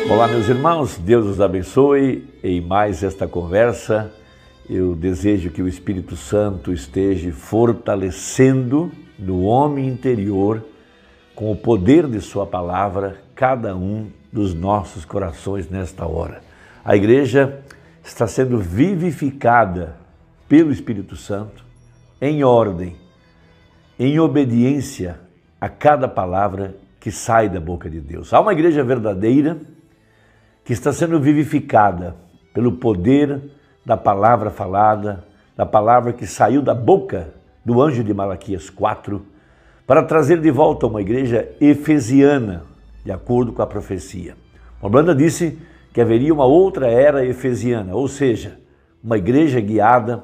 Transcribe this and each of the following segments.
Olá, meus irmãos, Deus os abençoe. Em mais esta conversa, eu desejo que o Espírito Santo esteja fortalecendo no homem interior, com o poder de sua palavra, cada um dos nossos corações nesta hora. A igreja está sendo vivificada pelo Espírito Santo em ordem, em obediência a cada palavra que sai da boca de Deus. Há uma igreja verdadeira que está sendo vivificada pelo poder da palavra falada, da palavra que saiu da boca do anjo de Malaquias 4, para trazer de volta uma igreja efesiana, de acordo com a profecia. Morblanda disse que haveria uma outra era efesiana, ou seja, uma igreja guiada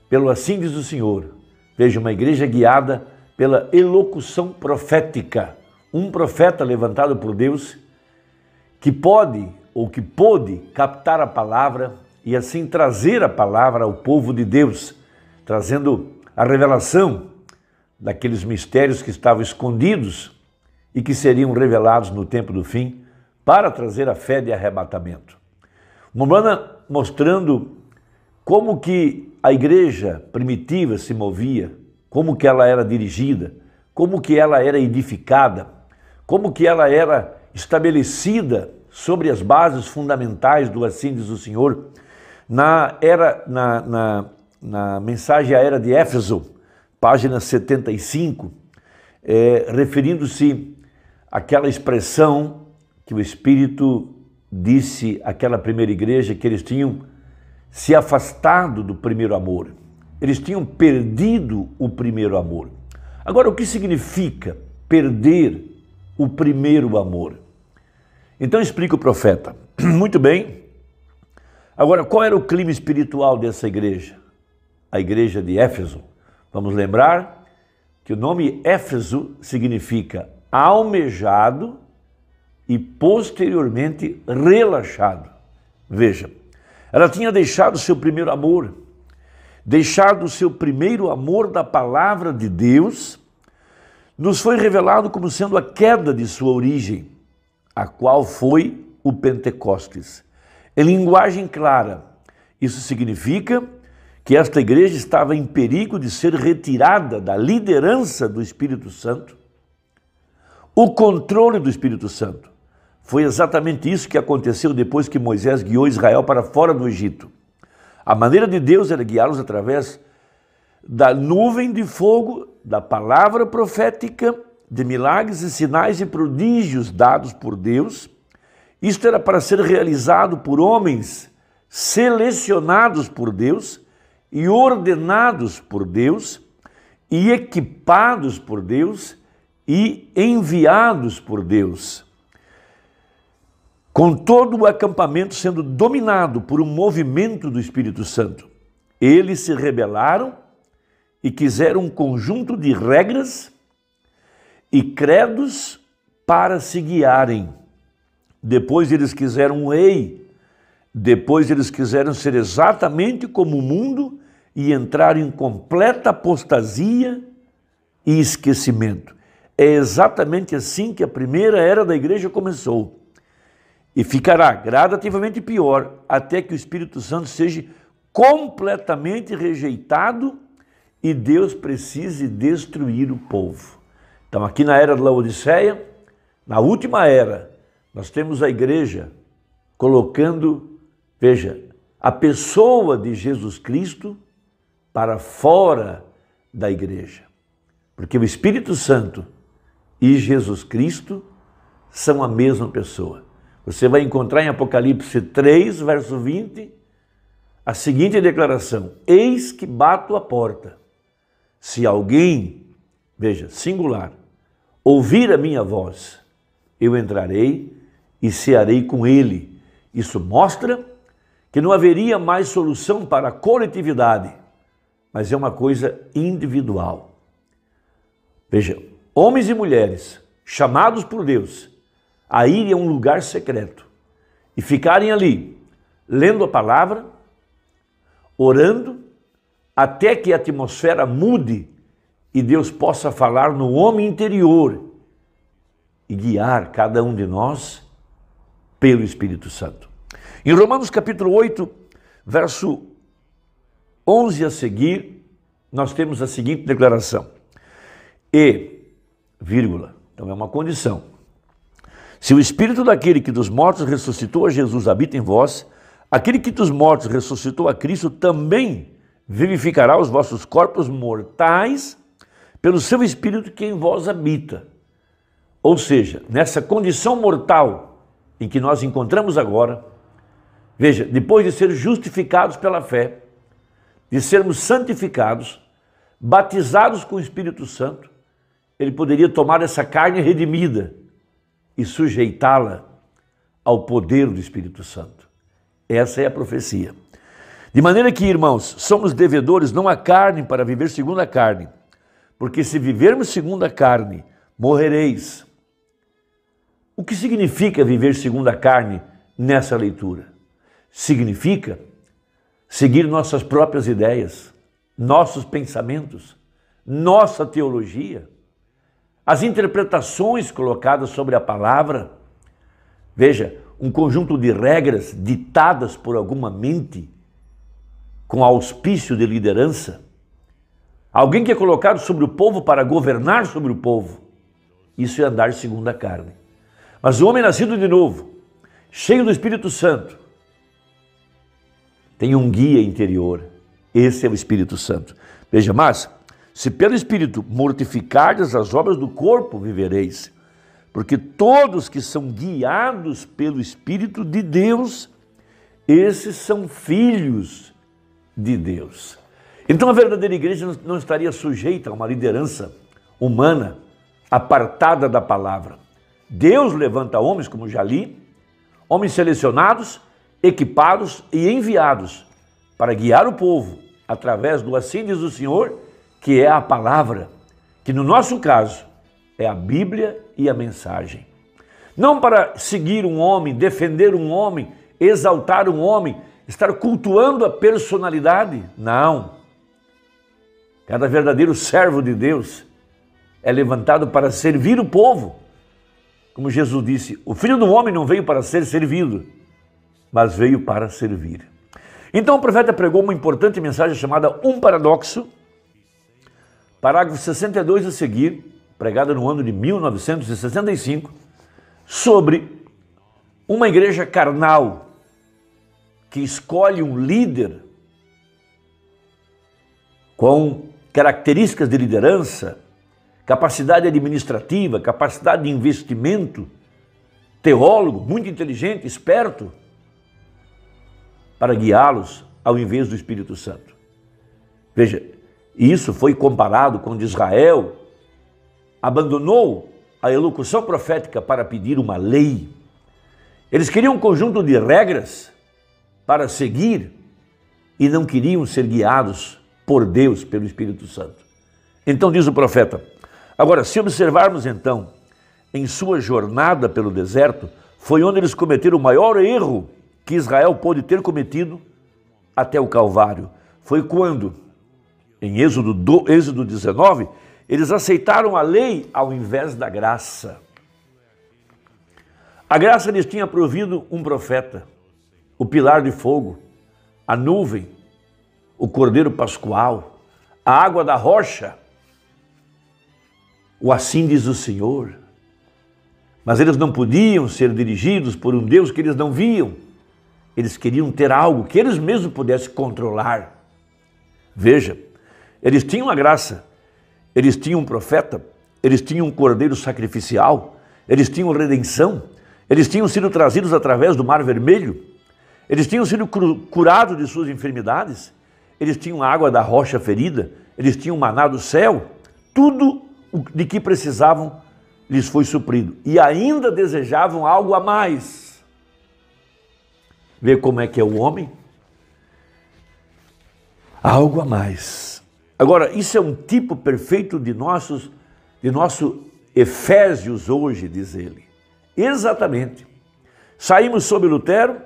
pelo assim diz o Senhor. Veja, uma igreja guiada pela elocução profética, um profeta levantado por Deus que pode ou que pôde captar a palavra e assim trazer a palavra ao povo de Deus, trazendo a revelação daqueles mistérios que estavam escondidos e que seriam revelados no tempo do fim para trazer a fé de arrebatamento. Morblanda mostrando como que a igreja primitiva se movia, como que ela era dirigida, como que ela era edificada, como que ela era estabelecida sobre as bases fundamentais do assim diz o Senhor, na mensagem à era de Éfeso, página 75, referindo-se àquela expressão que o Espírito disse àquela primeira igreja, que eles tinham se afastado do primeiro amor, eles tinham perdido o primeiro amor. Agora, o que significa perder o primeiro amor? Então explica o profeta. Muito bem. Agora, qual era o clima espiritual dessa igreja? A igreja de Éfeso. Vamos lembrar que o nome Éfeso significa almejado e posteriormente relaxado. Veja, ela tinha deixado o seu primeiro amor, deixado o seu primeiro amor da palavra de Deus, nos foi revelado como sendo a queda de sua origem, a qual foi o Pentecostes. Em linguagem clara, isso significa que esta igreja estava em perigo de ser retirada da liderança do Espírito Santo, o controle do Espírito Santo. Foi exatamente isso que aconteceu depois que Moisés guiou Israel para fora do Egito. A maneira de Deus era guiá-los através da nuvem de fogo, da palavra profética, de milagres e sinais e prodígios dados por Deus. Isto era para ser realizado por homens selecionados por Deus e ordenados por Deus e equipados por Deus e enviados por Deus. Com todo o acampamento sendo dominado por um movimento do Espírito Santo. Eles se rebelaram e quiseram um conjunto de regras e credos para se guiarem. Depois eles quiseram um rei, depois eles quiseram ser exatamente como o mundo e entraram em completa apostasia e esquecimento. É exatamente assim que a primeira era da igreja começou. E ficará gradativamente pior até que o Espírito Santo seja completamente rejeitado e Deus precise destruir o povo. Então, aqui na era de Laodiceia, na última era, nós temos a igreja colocando, veja, a pessoa de Jesus Cristo para fora da igreja. Porque o Espírito Santo e Jesus Cristo são a mesma pessoa. Você vai encontrar em Apocalipse 3, verso 20, a seguinte declaração: eis que bato a porta. Se alguém, veja, singular, ouvir a minha voz, eu entrarei e cearei com ele. Isso mostra que não haveria mais solução para a coletividade, mas é uma coisa individual. Veja, homens e mulheres chamados por Deus a irem a um lugar secreto e ficarem ali, lendo a palavra, orando, até que a atmosfera mude e Deus possa falar no homem interior e guiar cada um de nós pelo Espírito Santo. Em Romanos capítulo 8, verso 11 a seguir, nós temos a seguinte declaração. E, vírgula, então é uma condição. Se o Espírito daquele que dos mortos ressuscitou a Jesus habita em vós, aquele que dos mortos ressuscitou a Cristo também vivificará os vossos corpos mortais pelo seu Espírito que em vós habita. Ou seja, nessa condição mortal em que nós encontramos agora, veja, depois de ser justificados pela fé, de sermos santificados, batizados com o Espírito Santo, ele poderia tomar essa carne redimida e sujeitá-la ao poder do Espírito Santo. Essa é a profecia. De maneira que, irmãos, somos devedores não à carne para viver segundo a carne, porque se vivermos segundo a carne, morrereis. O que significa viver segundo a carne nessa leitura? Significa seguir nossas próprias ideias, nossos pensamentos, nossa teologia, as interpretações colocadas sobre a palavra. Veja, um conjunto de regras ditadas por alguma mente com auspício de liderança. Alguém que é colocado sobre o povo para governar sobre o povo. Isso é andar segundo a carne. Mas o homem nascido de novo, cheio do Espírito Santo, tem um guia interior. Esse é o Espírito Santo. Veja, mas, se pelo Espírito mortificardes as obras do corpo, vivereis. Porque todos que são guiados pelo Espírito de Deus, esses são filhos de Deus. Então a verdadeira igreja não estaria sujeita a uma liderança humana apartada da palavra. Deus levanta homens, como já li, homens selecionados, equipados e enviados para guiar o povo através do assim diz o Senhor, que é a palavra, que no nosso caso é a Bíblia e a mensagem. Não para seguir um homem, defender um homem, exaltar um homem, estar cultuando a personalidade. Não. Cada verdadeiro servo de Deus é levantado para servir o povo. Como Jesus disse, o Filho do Homem não veio para ser servido, mas veio para servir. Então o profeta pregou uma importante mensagem chamada Um Paradoxo, parágrafo 62 a seguir, pregada no ano de 1965, sobre uma igreja carnal que escolhe um líder com características de liderança, capacidade administrativa, capacidade de investimento, teólogo, muito inteligente, esperto, para guiá-los ao invés do Espírito Santo. Veja, isso foi comparado quando Israel abandonou a elocução profética para pedir uma lei. Eles queriam um conjunto de regras para seguir e não queriam ser guiados por Deus, pelo Espírito Santo. Então diz o profeta, agora se observarmos então, em sua jornada pelo deserto, foi onde eles cometeram o maior erro que Israel pôde ter cometido até o Calvário. Foi quando, em Êxodo 19, eles aceitaram a lei ao invés da graça. A graça lhes tinha provido um profeta, o pilar de fogo, a nuvem, o cordeiro pascual, a água da rocha, o assim diz o Senhor. Mas eles não podiam ser dirigidos por um Deus que eles não viam. Eles queriam ter algo que eles mesmos pudessem controlar. Veja, eles tinham a graça, eles tinham um profeta, eles tinham um cordeiro sacrificial, eles tinham redenção, eles tinham sido trazidos através do Mar Vermelho, eles tinham sido curados de suas enfermidades, eles tinham a água da rocha ferida, eles tinham o maná do céu, tudo de que precisavam lhes foi suprido. E ainda desejavam algo a mais. Vê como é que é o homem? Algo a mais. Agora, isso é um tipo perfeito de nosso Efésios hoje, diz ele. Exatamente. Saímos sob Lutero,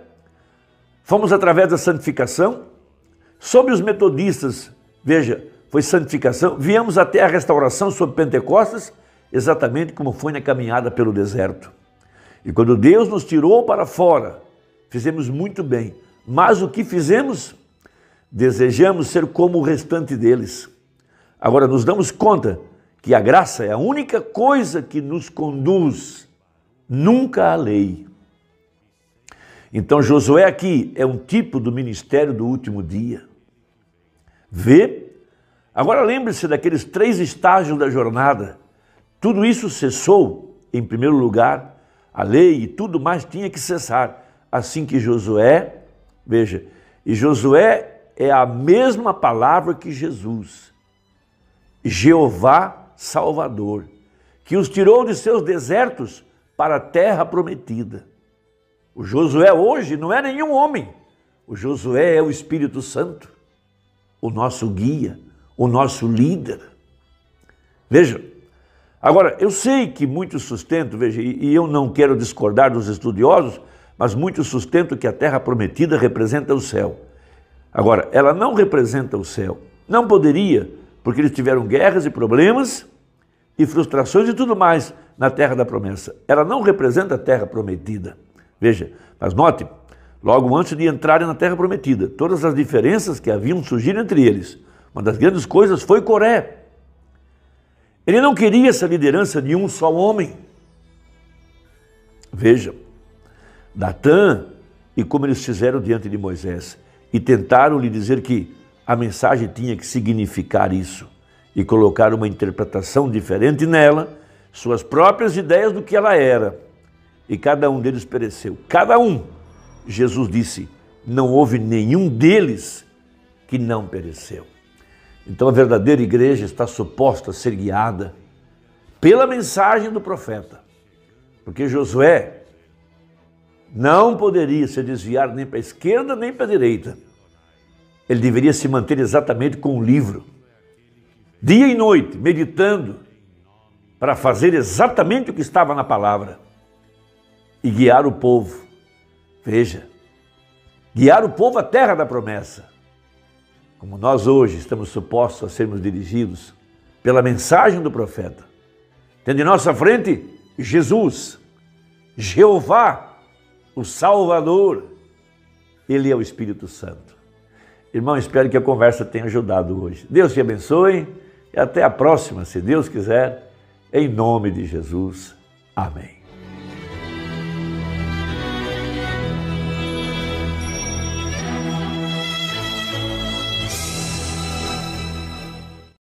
fomos através da santificação, sob os metodistas, veja, foi santificação, viemos até a restauração sob Pentecostes, exatamente como foi na caminhada pelo deserto. E quando Deus nos tirou para fora, fizemos muito bem. Mas o que fizemos? Desejamos ser como o restante deles. Agora nos damos conta que a graça é a única coisa que nos conduz, nunca a lei. Então Josué aqui é um tipo do ministério do último dia. Vê? Agora lembre-se daqueles 3 estágios da jornada. Tudo isso cessou, em primeiro lugar, a lei e tudo mais tinha que cessar. Assim que Josué, veja, e Josué é a mesma palavra que Jesus, Jeová Salvador, que os tirou de seus desertos para a terra prometida. O Josué hoje não é nenhum homem, o Josué é o Espírito Santo, o nosso guia, o nosso líder. Veja, agora eu sei que muitos sustentam, veja, e eu não quero discordar dos estudiosos, mas muitos sustentam que a terra prometida representa o céu. Agora, ela não representa o céu, não poderia, porque eles tiveram guerras e problemas e frustrações e tudo mais na terra da promessa. Ela não representa a terra prometida. Veja, mas note, logo antes de entrarem na terra prometida, todas as diferenças que haviam surgido entre eles, uma das grandes coisas foi Coré. Ele não queria essa liderança de um só homem. Veja, Datã e como eles fizeram diante de Moisés e tentaram lhe dizer que a mensagem tinha que significar isso e colocar uma interpretação diferente nela, suas próprias ideias do que ela era. E cada um deles pereceu. Cada um. Jesus disse, não houve nenhum deles que não pereceu. Então a verdadeira igreja está suposta a ser guiada pela mensagem do profeta. Porque Josué não poderia se desviar nem para a esquerda nem para a direita. Ele deveria se manter exatamente com o livro. Dia e noite, meditando, para fazer exatamente o que estava na palavra. E guiar o povo. Veja, guiar o povo à terra da promessa. Como nós hoje estamos supostos a sermos dirigidos pela mensagem do profeta. Tendo em nossa frente Jesus, Jeová, o Salvador. Ele é o Espírito Santo. Irmão, espero que a conversa tenha ajudado hoje. Deus te abençoe e até a próxima, se Deus quiser, em nome de Jesus. Amém.